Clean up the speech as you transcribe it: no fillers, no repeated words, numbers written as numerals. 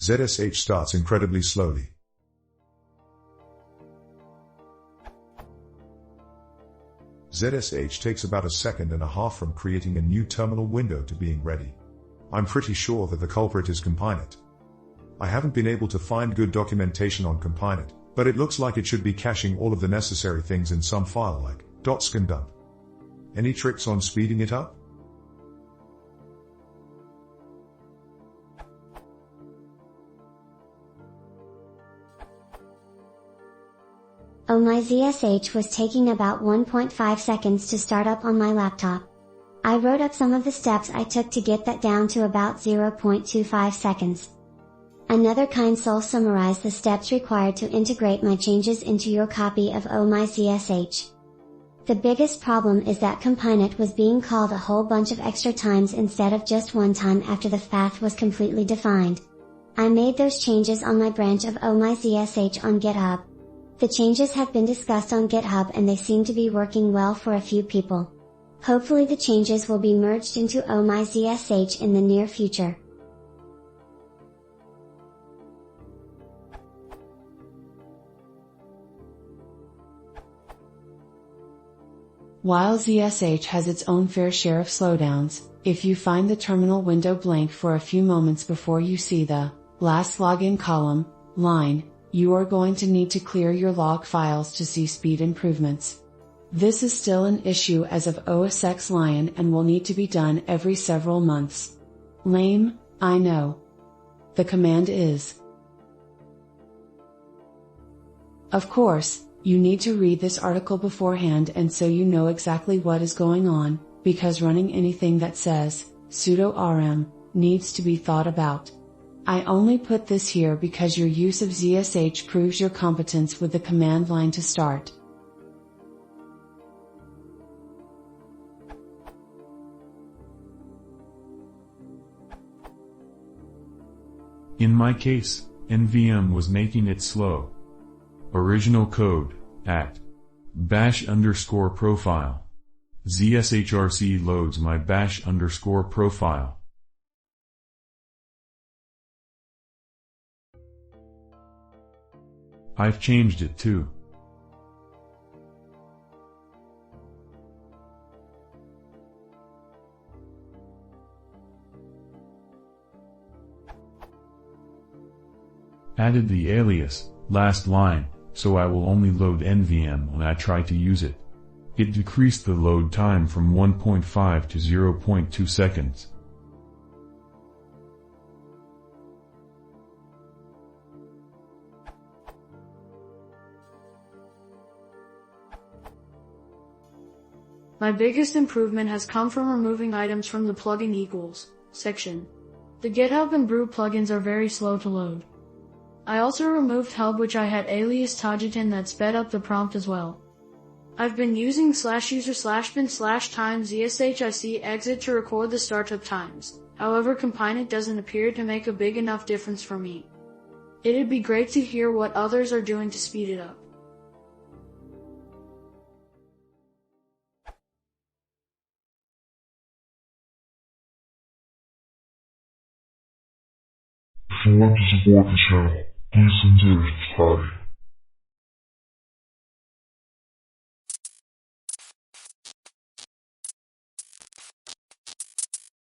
ZSH starts incredibly slowly. ZSH takes about a second and a half from creating a new terminal window to being ready. I'm pretty sure that the culprit is Compinet. I haven't been able to find good documentation on Compinet, but it looks like it should be caching all of the necessary things in some file like .scandump. Any tricks on speeding it up? ohmyzsh was taking about 1.5 seconds to start up on my laptop. I wrote up some of the steps I took to get that down to about 0.25 seconds. Another kind soul summarized the steps required to integrate my changes into your copy of ohmyzsh. The biggest problem is that Compinet was being called a whole bunch of extra times instead of just one time after the path was completely defined. I made those changes on my branch of ohmyzsh on GitHub. The changes have been discussed on GitHub and they seem to be working well for a few people. Hopefully the changes will be merged into ohmyzsh in the near future. While ZSH has its own fair share of slowdowns, if you find the terminal window blank for a few moments before you see the last login column, line, you are going to need to clear your log files to see speed improvements. This is still an issue as of OS X Lion and will need to be done every several months. Lame, I know. The command is. Of course, you need to read this article beforehand and so you know exactly what is going on, because running anything that says sudo rm needs to be thought about. I only put this here because your use of ZSH proves your competence with the command line to start. In my case, NVM was making it slow. Original code, at bash_profile. ZSHRC loads my bash_profile. I've changed it too. Added the alias, last line, so I will only load NVM when I try to use it. It decreased the load time from 1.5 to 0.2 seconds. My biggest improvement has come from removing items from the plugin equals section. The GitHub and Brew plugins are very slow to load. I also removed hub, which I had alias Tajitan that sped up the prompt as well. I've been using /user/bin/time ZSHIC exit to record the startup times. However, Compinet doesn't appear to make a big enough difference for me. It'd be great to hear what others are doing to speed it up. If you want to support the channel, please consider subscribing.